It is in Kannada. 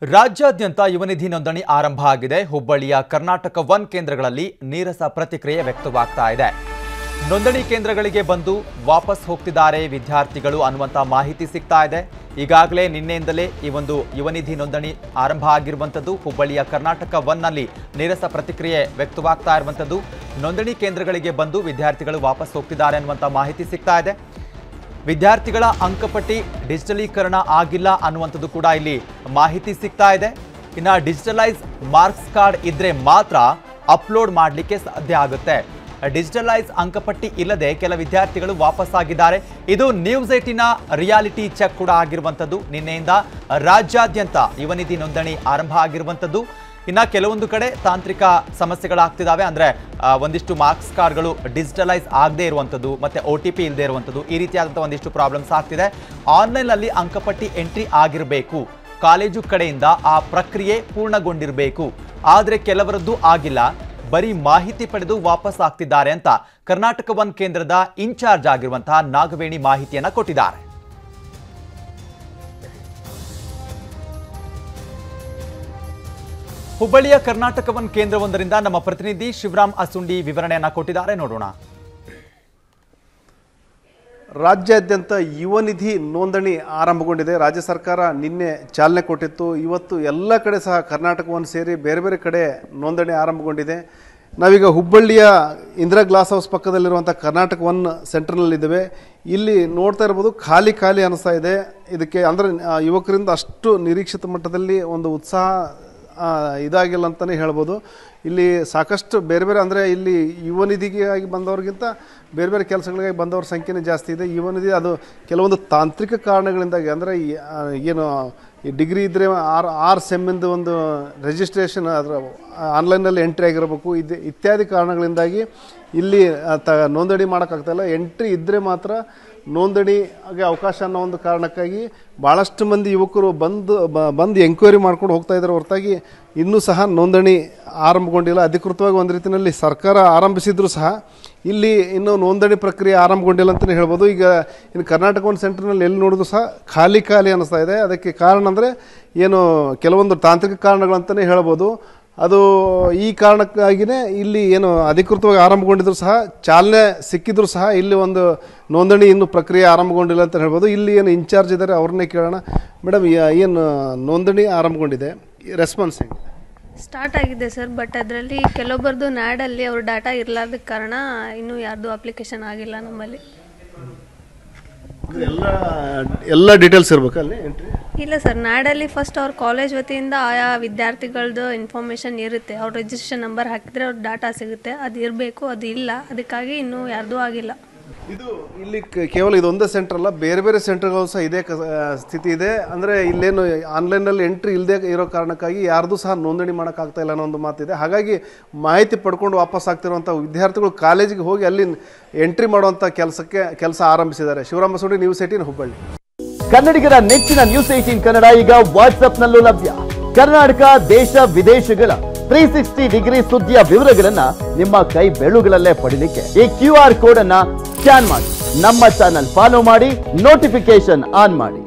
ರಾಜ್ಯಾದ್ಯಂತ ಯುವನಿಧಿ ನೋಂದಣಿ ಆರಂಭ ಆಗಿದೆ. ಹುಬ್ಬಳ್ಳಿಯ ಕರ್ನಾಟಕ ಒನ್ ಕೇಂದ್ರಗಳಲ್ಲಿ ನೀರಸ ಪ್ರತಿಕ್ರಿಯೆ ವ್ಯಕ್ತವಾಗ್ತಾ ಇದೆ. ನೋಂದಣಿ ಕೇಂದ್ರಗಳಿಗೆ ಬಂದು ವಾಪಸ್ ಹೋಗ್ತಿದ್ದಾರೆ ವಿದ್ಯಾರ್ಥಿಗಳು ಅನ್ನುವಂತ ಮಾಹಿತಿ ಸಿಗ್ತಾ ಇದೆ. ಈಗಾಗಲೇ ನಿನ್ನೆಯಿಂದಲೇ ಈ ಒಂದು ಯುವನಿಧಿ ನೋಂದಣಿ ಆರಂಭ ಆಗಿರುವಂತದ್ದು. ಹುಬ್ಬಳ್ಳಿಯ ಕರ್ನಾಟಕ ಒನ್ ನಲ್ಲಿ ನೀರಸ ಪ್ರತಿಕ್ರಿಯೆ ವ್ಯಕ್ತವಾಗ್ತಾ ಇರುವಂತದ್ದು. ನೋಂದಣಿ ಕೇಂದ್ರಗಳಿಗೆ ಬಂದು ವಿದ್ಯಾರ್ಥಿಗಳು ವಾಪಸ್ ಹೋಗ್ತಿದ್ದಾರೆ ಅನ್ನುವಂತ ಮಾಹಿತಿ ಸಿಗ್ತಾ ಇದೆ. ವಿದ್ಯಾರ್ಥಿಗಳ ಅಂಕಪಟ್ಟಿ ಡಿಜಿಟಲೀಕರಣ ಆಗಿಲ್ಲ ಅನ್ನುವಂಥದ್ದು ಕೂಡ ಇಲ್ಲಿ ಮಾಹಿತಿ ಸಿಗ್ತಾ ಇದೆ. ಇನ್ನು ಡಿಜಿಟಲೈಸ್ ಮಾರ್ಕ್ಸ್ ಕಾರ್ಡ್ ಇದ್ರೆ ಮಾತ್ರ ಅಪ್ಲೋಡ್ ಮಾಡಲಿಕ್ಕೆ ಸಾಧ್ಯ ಆಗುತ್ತೆ. ಡಿಜಿಟಲೈಸ್ ಅಂಕಪಟ್ಟಿ ಇಲ್ಲದೆ ಕೆಲ ವಿದ್ಯಾರ್ಥಿಗಳು ವಾಪಸ್ ಆಗಿದ್ದಾರೆ. ಇದು ನ್ಯೂಸ್ 18ನ ರಿಯಾಲಿಟಿ ಚೆಕ್ ಕೂಡ ಆಗಿರುವಂಥದ್ದು. ನಿನ್ನೆಯಿಂದ ರಾಜ್ಯಾದ್ಯಂತ ಯುವನಿಧಿ ನೋಂದಣಿ ಆರಂಭ ಆಗಿರುವಂಥದ್ದು. ಇನ್ನು ಕೆಲವೊಂದು ಕಡೆ ತಾಂತ್ರಿಕ ಸಮಸ್ಯೆಗಳಾಗ್ತಿದ್ದಾವೆ. ಅಂದರೆ ಒಂದಿಷ್ಟು ಮಾರ್ಕ್ಸ್ ಕಾರ್ಡ್ಗಳು ಡಿಜಿಟಲೈಸ್ ಆಗದೇ ಇರುವಂಥದ್ದು, ಮತ್ತು OTP ಇಲ್ಲದೆ ಇರುವಂಥದ್ದು, ಈ ರೀತಿಯಾದಂಥ ಒಂದಿಷ್ಟು ಪ್ರಾಬ್ಲಮ್ಸ್ ಆಗ್ತಿದೆ. ಆನ್ಲೈನಲ್ಲಿ ಅಂಕಪಟ್ಟಿ ಎಂಟ್ರಿ ಆಗಿರಬೇಕು. ಕಾಲೇಜು ಕಡೆಯಿಂದ ಆ ಪ್ರಕ್ರಿಯೆ ಪೂರ್ಣಗೊಂಡಿರಬೇಕು. ಆದರೆ ಕೆಲವರದ್ದು ಆಗಿಲ್ಲ. ಬರೀ ಮಾಹಿತಿ ಪಡೆದು ವಾಪಸ್ ಆಗ್ತಿದ್ದಾರೆ ಅಂತ ಕರ್ನಾಟಕ ಒನ್ ಕೇಂದ್ರದ ಇನ್ಚಾರ್ಜ್ ಆಗಿರುವಂತಹ ನಾಗವೇಣಿ ಮಾಹಿತಿಯನ್ನು ಕೊಟ್ಟಿದ್ದಾರೆ. ಹುಬ್ಬಳ್ಳಿಯ ಕರ್ನಾಟಕ ಒನ್ ಕೇಂದ್ರವೊಂದರಿಂದ ನಮ್ಮ ಪ್ರತಿನಿಧಿ ಶಿವರಾಮ್ ಅಸುಂಡಿ ವಿವರಣೆಯನ್ನ ಕೊಟ್ಟಿದ್ದಾರೆ, ನೋಡೋಣ. ರಾಜ್ಯಾದ್ಯಂತ ಯುವನಿಧಿ ನೋಂದಣಿ ಆರಂಭಗೊಂಡಿದೆ. ರಾಜ್ಯ ಸರ್ಕಾರ ನಿನ್ನೆ ಚಾಲನೆ ಕೊಟ್ಟಿತ್ತು. ಇವತ್ತು ಎಲ್ಲ ಕಡೆ ಸಹ ಕರ್ನಾಟಕ ಒನ್ ಸೇರಿ ಬೇರೆ ಬೇರೆ ಕಡೆ ನೋಂದಣಿ ಆರಂಭಗೊಂಡಿದೆ. ನಾವೀಗ ಹುಬ್ಬಳ್ಳಿಯ ಇಂದಿರಾ ಗ್ಲಾಸ್ ಹೌಸ್ ಪಕ್ಕದಲ್ಲಿರುವಂಥ ಕರ್ನಾಟಕ ಒನ್ ಸೆಂಟರ್ನಲ್ಲಿದ್ದೇವೆ. ಇಲ್ಲಿ ನೋಡ್ತಾ ಇರ್ಬೋದು, ಖಾಲಿ ಅನಿಸ್ತಾ ಇದೆ. ಇದಕ್ಕೆ ಅಂದರೆ ಯುವಕರಿಂದ ಅಷ್ಟು ನಿರೀಕ್ಷಿತ ಮಟ್ಟದಲ್ಲಿ ಒಂದು ಉತ್ಸಾಹ ಇದಾಗಿಲ್ಲ ಅಂತಲೇ ಹೇಳ್ಬೋದು. ಇಲ್ಲಿ ಸಾಕಷ್ಟು ಬೇರೆ ಬೇರೆ ಅಂದರೆ ಇಲ್ಲಿ ಯುವನಿಧಿಗಾಗಿ ಬಂದವ್ರಿಗಿಂತ ಬೇರೆ ಬೇರೆ ಕೆಲಸಗಳಿಗಾಗಿ ಬಂದವ್ರ ಸಂಖ್ಯೆನೇ ಜಾಸ್ತಿ ಇದೆ. ಯುವನಿಧಿ ಅದು ಕೆಲವೊಂದು ತಾಂತ್ರಿಕ ಕಾರಣಗಳಿಂದಾಗಿ, ಅಂದರೆ ಏನು ಈ ಡಿಗ್ರಿ ಇದ್ದರೆ ಆರ್ ಸೆಮ್ಮಿಂದು ಒಂದು ರಿಜಿಸ್ಟ್ರೇಷನ್ ಅದರ ಆನ್ಲೈನಲ್ಲಿ ಎಂಟ್ರಿ ಆಗಿರಬೇಕು, ಇತ್ಯಾದಿ ಕಾರಣಗಳಿಂದಾಗಿ ಇಲ್ಲಿ ನೋಂದಣಿ ಮಾಡೋಕ್ಕಾಗ್ತಾಯಿಲ್ಲ. ಎಂಟ್ರಿ ಇದ್ದರೆ ಮಾತ್ರ ನೋಂದಣಿಗೆ ಅವಕಾಶ ಅನ್ನೋ ಒಂದು ಕಾರಣಕ್ಕಾಗಿ ಭಾಳಷ್ಟು ಮಂದಿ ಯುವಕರು ಬಂದು ಎಂಕ್ವೈರಿ ಮಾಡ್ಕೊಂಡು ಹೋಗ್ತಾ ಇದ್ದಾರೆ ಹೊರತಾಗಿ ಇನ್ನೂ ಸಹ ನೋಂದಣಿ ಆರಂಭಗೊಂಡಿಲ್ಲ. ಅಧಿಕೃತವಾಗಿ ಒಂದು ರೀತಿಯಲ್ಲಿ ಸರ್ಕಾರ ಆರಂಭಿಸಿದ್ರು ಸಹ ಇಲ್ಲಿ ಇನ್ನೂ ನೋಂದಣಿ ಪ್ರಕ್ರಿಯೆ ಆರಂಭಗೊಂಡಿಲ್ಲ ಅಂತಲೇ ಹೇಳ್ಬೋದು. ಈಗ ಇನ್ನು ಕರ್ನಾಟಕ ಒನ್ ಸೆಂಟರ್ನಲ್ಲಿ ಎಲ್ಲಿ ನೋಡಿದ್ರು ಸಹ ಖಾಲಿ ಅನ್ನಿಸ್ತಾ ಇದೆ. ಅದಕ್ಕೆ ಕಾರಣ ಅಂದರೆ ಏನು ಕೆಲವೊಂದು ತಾಂತ್ರಿಕ ಕಾರಣಗಳಂತಲೇ ಹೇಳ್ಬೋದು. ಅದು ಈ ಕಾರಣಕ್ಕಾಗಿಯೇ ಇಲ್ಲಿ ಏನು ಅಧಿಕೃತವಾಗಿ ಆರಂಭಗೊಂಡಿದ್ರು ಸಹ, ಚಾಲನೆ ಸಿಕ್ಕಿದ್ರು ಸಹ ಇಲ್ಲಿ ಒಂದು ನೋಂದಣಿ ಇನ್ನೂ ಪ್ರಕ್ರಿಯೆ ಆರಂಭಗೊಂಡಿಲ್ಲ ಅಂತ ಹೇಳ್ಬೋದು. ಇಲ್ಲಿ ಏನು ಇನ್ಚಾರ್ಜ್ ಇದ್ದಾರೆ ಅವ್ರನ್ನೇ ಕೇಳೋಣ. ಮೇಡಮ್, ಏನು ನೋಂದಣಿ ಆರಂಭಗೊಂಡಿದೆ, ರೆಸ್ಪಾನ್ಸ್ ಹೆಂಗೆ? ಸ್ಟಾರ್ಟ್ ಆಗಿದೆ ಸರ್, ಬಟ್ ಅದರಲ್ಲಿ ಕೆಲವೊಬ್ಬರದು ನ್ಯಾಡಲ್ಲಿ ಅವ್ರ ಡಾಟಾ ಇರಲಾರ್ದ ಕಾರಣ ಇನ್ನೂ ಯಾರ್ದು ಅಪ್ಲಿಕೇಶನ್ ಆಗಿಲ್ಲ ನಮ್ಮಲ್ಲಿ. ಎಲ್ಲ ಡೀಟೇಲ್ಸ್ ಇರಬೇಕು ಅಲ್ಲಿ ಎಂಟ್ರಿ? ಇಲ್ಲ ಸರ್, ನ್ಯಾಡಲ್ಲಿ ಫಸ್ಟ್ ಅವ್ರ ಕಾಲೇಜ್ ವತಿಯಿಂದ ಆಯಾ ವಿದ್ಯಾರ್ಥಿಗಳದ್ದು ಇನ್ಫಾರ್ಮೇಷನ್ ಇರುತ್ತೆ. ಅವ್ರ ರಿಜಿಸ್ಟ್ರೇಷನ್ ನಂಬರ್ ಹಾಕಿದರೆ ಅವ್ರ ಡಾಟಾ ಸಿಗುತ್ತೆ. ಅದು ಇರಬೇಕು, ಅದು ಇಲ್ಲ. ಅದಕ್ಕಾಗಿ ಇನ್ನೂ ಯಾರ್ದೂ ಆಗಿಲ್ಲ. ಇದು ಇಲ್ಲಿ ಕೇವಲ ಇದೊಂದೇ ಸೆಂಟರ್ ಅಲ್ಲ, ಬೇರೆ ಬೇರೆ ಸೆಂಟರ್ಗಳು ಸಹ ಇದೇ ಸ್ಥಿತಿ ಇದೆ. ಅಂದರೆ ಇಲ್ಲೇನು ಆನ್ಲೈನಲ್ಲಿ ಎಂಟ್ರಿ ಇಲ್ಲದೆ ಇರೋ ಕಾರಣಕ್ಕಾಗಿ ಯಾರ್ದು ಸಹ ನೋಂದಣಿ ಮಾಡೋಕ್ಕಾಗ್ತಾ ಇಲ್ಲ ಅನ್ನೋ ಒಂದು ಮಾತಿದೆ. ಹಾಗಾಗಿ ಮಾಹಿತಿ ಪಡ್ಕೊಂಡು ವಾಪಸ್ ಆಗ್ತಿರುವಂಥ ವಿದ್ಯಾರ್ಥಿಗಳು ಕಾಲೇಜಿಗೆ ಹೋಗಿ ಅಲ್ಲಿ ಎಂಟ್ರಿ ಮಾಡುವಂಥ ಕೆಲಸ ಆರಂಭಿಸಿದ್ದಾರೆ. ಶಿವರಾಮ ಅಸುಂಡಿ, ನ್ಯೂಸ್ 18 ಹುಬ್ಬಳ್ಳಿ. ಕನ್ನಡಿಗರ ನೆಚ್ಚಿನ ನ್ಯೂಸ್ 18 ಕನ್ನಡ ಈಗ ವಾಟ್ಸ್ಆಪ್ನಲ್ಲೂ ಲಭ್ಯ. ಕರ್ನಾಟಕ, ದೇಶ ವಿದೇಶಗಳ 360 ಡಿಗ್ರಿ ಸುದ್ದಿಯ ವಿವರಗಳನ್ನ ನಿಮ್ಮ ಕೈ ಬೆರಳುಗಳಲ್ಲೇ ಪಡಿಲಿಕ್ಕೆ ಈ QR ಕೋಡ್ ಅನ್ನ ಸ್ಕ್ಯಾನ್ ಮಾಡಿ ನಮ್ಮ ಚಾನಲ್ ಫಾಲೋ ಮಾಡಿ, ನೋಟಿಫಿಕೇಶನ್ ಆನ್ ಮಾಡಿ.